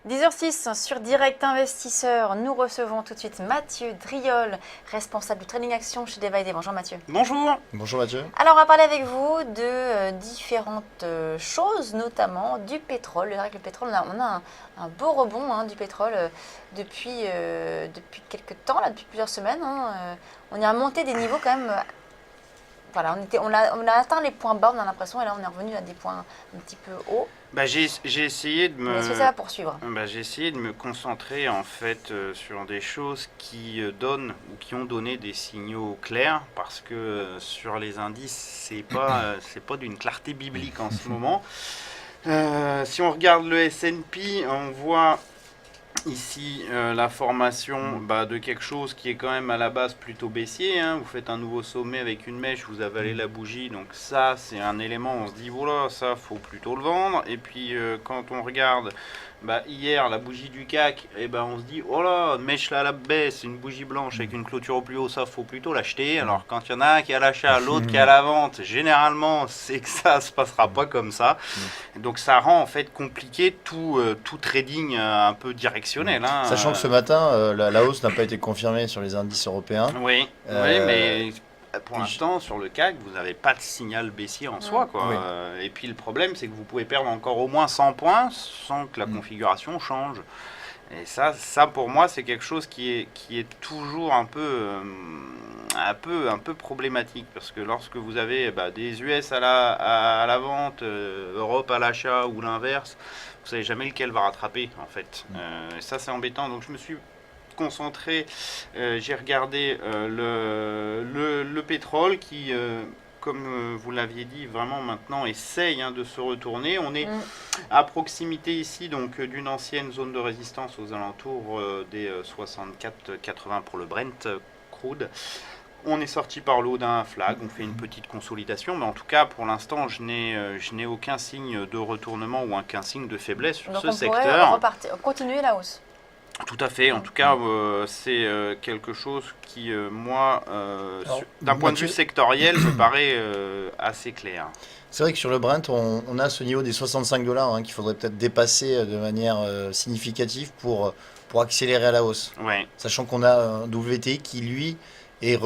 10h06 sur Direct Investisseur, nous recevons tout de suite Mathieu Driol, responsable du trading action chez Dividend. Bonjour Mathieu. Bonjour. Bonjour Mathieu. Alors on va parler avec vous de différentes choses, notamment du pétrole. C'est vrai que le pétrole, on a un beau rebond du pétrole depuis quelques temps, là, depuis plusieurs semaines. On est remonté des niveaux quand même. Voilà, on a atteint les points bas, on a l'impression, et là on est revenu à des points un petit peu hauts. J'ai essayé de me. Est-ce que ça va poursuivre? J'ai essayé de me concentrer en fait sur des choses qui donnent ou qui ont donné des signaux clairs, parce que sur les indices c'est pas d'une clarté biblique en ce moment. Si on regarde le S&P, on voit ici la formation de quelque chose qui est quand même à la base plutôt baissier. Vous faites un nouveau sommet avec une mèche, vous avalez la bougie, donc ça c'est un élément, on se dit voilà, ça faut plutôt le vendre. Et puis quand on regarde hier la bougie du CAC, on se dit oh là, mèche là à la baisse, une bougie blanche avec une clôture au plus haut, ça faut plutôt l'acheter. Alors quand il y en a un qui est à l'achat, l'autre qui est à la vente, généralement c'est que ça se passera pas comme ça. Donc ça rend en fait compliqué tout trading un peu directionnel. Sachant que ce matin, la hausse n'a pas été confirmée sur les indices européens. Oui, mais pour l'instant, sur le CAC, vous n'avez pas de signal baissier en soi, quoi. Oui. Et puis le problème, c'est que vous pouvez perdre encore au moins 100 points sans que la configuration change. Et ça pour moi, c'est quelque chose qui est toujours un peu problématique, parce que lorsque vous avez des US à la vente, Europe à l'achat ou l'inverse, vous savez jamais lequel va rattraper en fait. Et ça c'est embêtant. Donc je me suis concentré, j'ai regardé le pétrole qui, comme vous l'aviez dit, vraiment maintenant essaye de se retourner. On est à proximité ici donc d'une ancienne zone de résistance aux alentours des 64-80 pour le Brent crude. On est sorti par le haut d'un flag, on fait une petite consolidation, mais en tout cas pour l'instant je n'ai aucun signe de retournement ou aucun signe de faiblesse sur Donc ce on secteur. pourrait continuer la hausse. Tout à fait, en tout cas c'est quelque chose qui moi d'un point de vue sectoriel me paraît assez clair. C'est vrai que sur le Brent, on a ce niveau des 65 dollars qu'il faudrait peut-être dépasser de manière significative pour accélérer à la hausse. Ouais. Sachant qu'on a un WTI qui, lui, est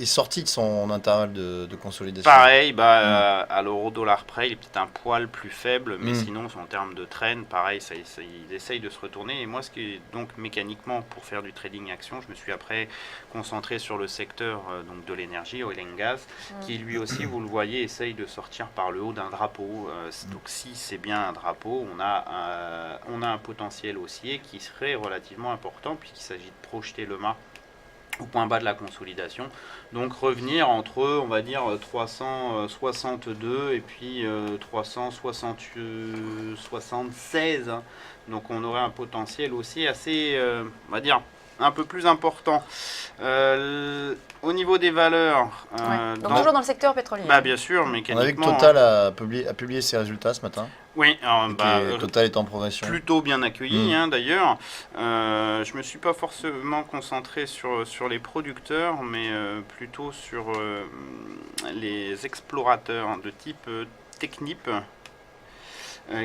sorti de son intervalle de consolidation. Pareil, à l'euro-dollar près, il est peut-être un poil plus faible, mais sinon, en termes de trend, pareil, il essaye de se retourner. Et moi, ce qui est donc mécaniquement, pour faire du trading action, je me suis après concentré sur le secteur donc de l'énergie, oil and gas, qui lui aussi, vous le voyez, essaye de sortir par le haut d'un drapeau. Donc si c'est bien un drapeau, on a un potentiel haussier qui serait relativement important, puisqu'il s'agit de projeter le mât au point bas de la consolidation, donc revenir entre, on va dire, 362 et puis 376, donc on aurait un potentiel aussi assez, on va dire, un peu plus important. Au niveau des valeurs... Donc toujours dans le secteur pétrolier. Bien sûr, mécaniquement... On a vu que Total a publié ses résultats ce matin. Oui, Total est en progression. Plutôt bien accueilli d'ailleurs. Je me suis pas forcément concentré sur les producteurs, mais plutôt sur les explorateurs de type Technip,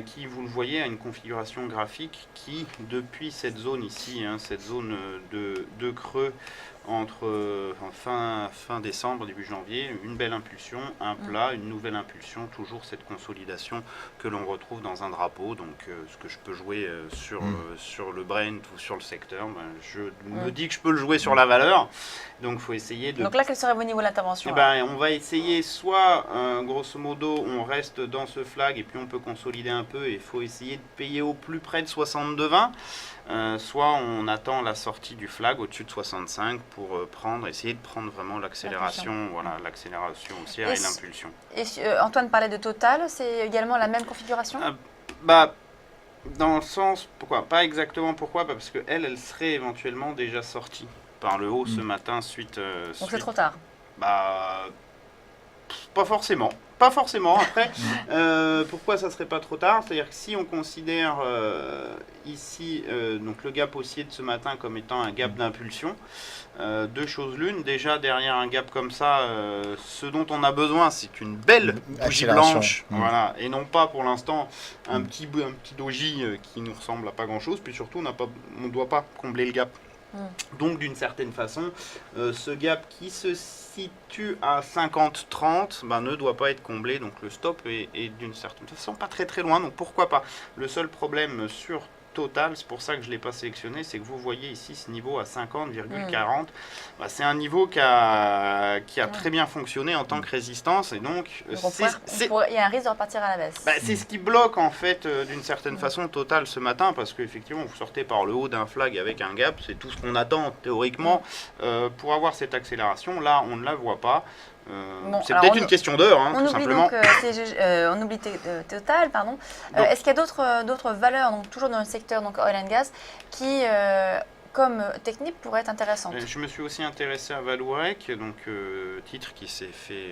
qui, vous le voyez, a une configuration graphique qui, depuis cette zone ici, cette zone de creux entre fin décembre, début janvier, une belle impulsion, un plat, une nouvelle impulsion, toujours cette consolidation que l'on retrouve dans un drapeau. Donc ce que je peux jouer sur le Brent ou sur le secteur, je me dis que je peux le jouer sur la valeur. Donc il faut essayer de... Donc là, quel serait vos niveaux d'intervention? On va essayer soit, grosso modo, on reste dans ce flag et puis on peut consolider un peu et il faut essayer de payer au plus près de 62,20. Soit on attend la sortie du flag au-dessus de 65 pour essayer de prendre vraiment l'accélération, l'accélération haussière et l'impulsion. Et Antoine parlait de Total, c'est également la même configuration? Dans le sens, pourquoi? Pas exactement pourquoi, parce qu'elle serait éventuellement déjà sortie par le haut ce matin suite... Donc c'est trop tard? Pas forcément. Pas forcément. Après, pourquoi ça serait pas trop tard? C'est-à-dire que si on considère ici donc le gap haussier de ce matin comme étant un gap d'impulsion, deux choses l'une. Déjà, derrière un gap comme ça, ce dont on a besoin, c'est une belle bougie blanche, voilà, et non pas pour l'instant un petit doji qui nous ressemble à pas grand-chose. Puis surtout, on ne doit pas combler le gap. Donc d'une certaine façon, ce gap qui se situe à 50-30 ne doit pas être comblé, donc le stop est d'une certaine façon pas très très loin, donc pourquoi pas. Le seul problème sur Total, c'est pour ça que je ne l'ai pas sélectionné, c'est que vous voyez ici ce niveau à 50,40, c'est un niveau qui a très bien fonctionné en tant que résistance, et donc il y a un risque de repartir à la baisse. C'est ce qui bloque en fait d'une certaine façon Total ce matin, parce qu'effectivement vous sortez par le haut d'un flag avec un gap, c'est tout ce qu'on attend théoriquement pour avoir cette accélération. Là on ne la voit pas. C'est peut-être une question d'heure, tout simplement. On oublie Total, pardon. Est-ce qu'il y a d'autres valeurs, donc toujours dans le secteur donc oil and gas, qui, comme technique, pourraient être intéressantes? Je me suis aussi intéressé à Vallourec, donc titre qui s'est fait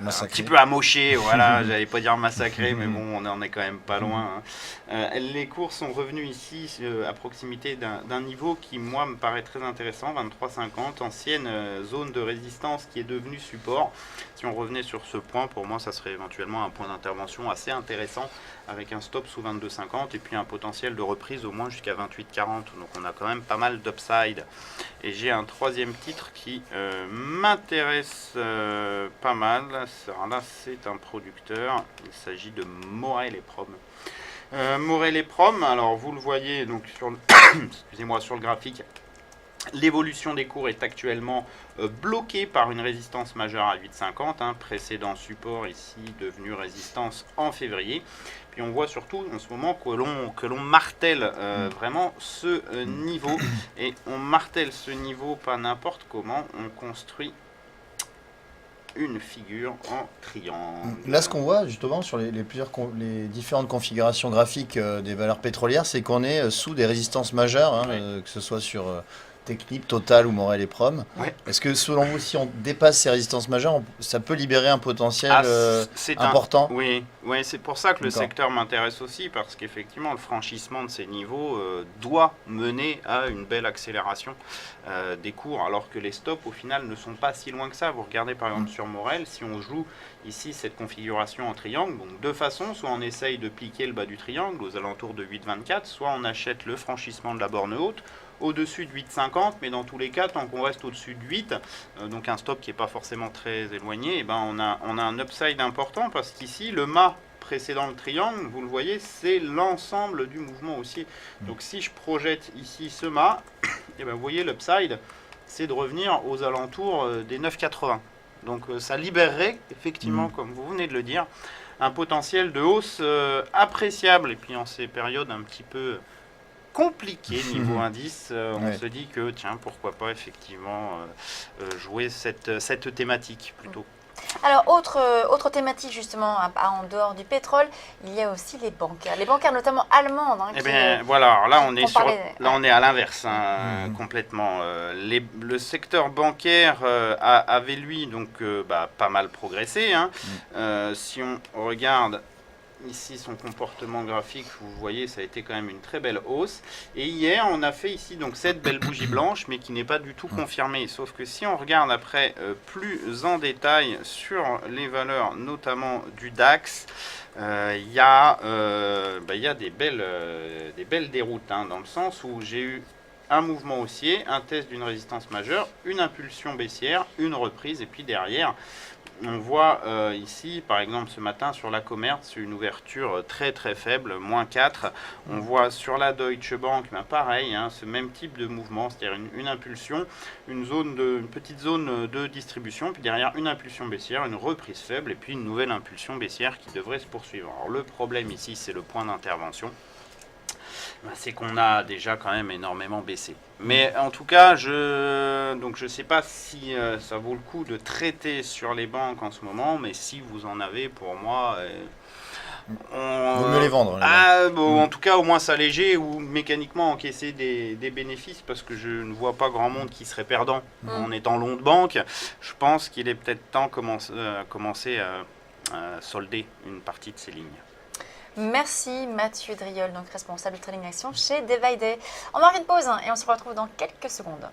un petit peu amoché, voilà, j'allais pas dire massacré, mais bon, on en est quand même pas loin. Les cours sont revenus ici à proximité d'un niveau qui, moi, me paraît très intéressant, 23,50, ancienne zone de résistance qui est devenue support. Si on revenait sur ce point, pour moi, ça serait éventuellement un point d'intervention assez intéressant, avec un stop sous 22,50 et puis un potentiel de reprise au moins jusqu'à 28,40. Donc on a quand même pas mal d'upside. Et j'ai un troisième titre qui m'intéresse pas mal. Là, c'est un producteur. Il s'agit de Morel et Prom. Morel et Prom, alors vous le voyez donc excusez-moi, sur le graphique. L'évolution des cours est actuellement bloquée par une résistance majeure à 8,50, précédent support ici devenu résistance en février. Puis on voit surtout en ce moment que l'on martèle vraiment ce niveau, et on martèle ce niveau pas n'importe comment, on construit une figure en triangle. Là, ce qu'on voit justement sur les différentes configurations graphiques des valeurs pétrolières, c'est qu'on est sous des résistances majeures, que ce soit sur Technip, Total ou Morel et Prom. Est-ce que selon vous, si on dépasse ces résistances majeures, ça peut libérer un potentiel important? Oui, c'est pour ça que le secteur m'intéresse aussi, parce qu'effectivement le franchissement de ces niveaux doit mener à une belle accélération des cours, alors que les stops au final ne sont pas si loin que ça. Vous regardez par exemple sur Morel, si on joue ici cette configuration en triangle, donc deux façons, soit on essaye de piquer le bas du triangle aux alentours de 8,24, soit on achète le franchissement de la borne haute au-dessus de 8,50, mais dans tous les cas, tant qu'on reste au-dessus de 8, donc un stop qui n'est pas forcément très éloigné, on a un upside important, parce qu'ici, le mât précédent le triangle, vous le voyez, c'est l'ensemble du mouvement haussier. Donc si je projette ici ce mât, vous voyez, l'upside, c'est de revenir aux alentours des 9,80. Donc ça libérerait, effectivement, comme vous venez de le dire, un potentiel de hausse appréciable. Et puis en ces périodes un petit peu compliqué niveau indice, on se dit que tiens, pourquoi pas effectivement jouer cette thématique plutôt. Alors autre thématique justement en dehors du pétrole, il y a aussi les bancaires notamment allemandes. Voilà, alors là on est à l'inverse complètement. Le secteur bancaire avait lui donc pas mal progressé. Si on regarde ici son comportement graphique, vous voyez, ça a été quand même une très belle hausse. Et hier, on a fait ici donc cette belle bougie blanche, mais qui n'est pas du tout confirmée. Sauf que si on regarde après plus en détail sur les valeurs, notamment du DAX, il y a des belles déroutes, dans le sens où j'ai eu un mouvement haussier, un test d'une résistance majeure, une impulsion baissière, une reprise, et puis derrière, on voit ici, par exemple, ce matin sur la Commerz, une ouverture très très faible, -4. On voit sur la Deutsche Bank, pareil, ce même type de mouvement, c'est-à-dire une impulsion, une petite zone de distribution, puis derrière une impulsion baissière, une reprise faible, et puis une nouvelle impulsion baissière qui devrait se poursuivre. Alors le problème ici, c'est le point d'intervention. C'est qu'on a déjà quand même énormément baissé. Mais en tout cas, je ne sais pas si ça vaut le coup de traiter sur les banques en ce moment, mais si vous en avez, pour moi, vaut mieux les vendre. En tout cas, au moins s'alléger ou mécaniquement encaisser des bénéfices, parce que je ne vois pas grand monde qui serait perdant en étant long de banque. Je pense qu'il est peut-être temps de commencer solder une partie de ces lignes. Merci Mathieu Driol, donc responsable de Trading Action chez Day by Day. On marque une pause et on se retrouve dans quelques secondes.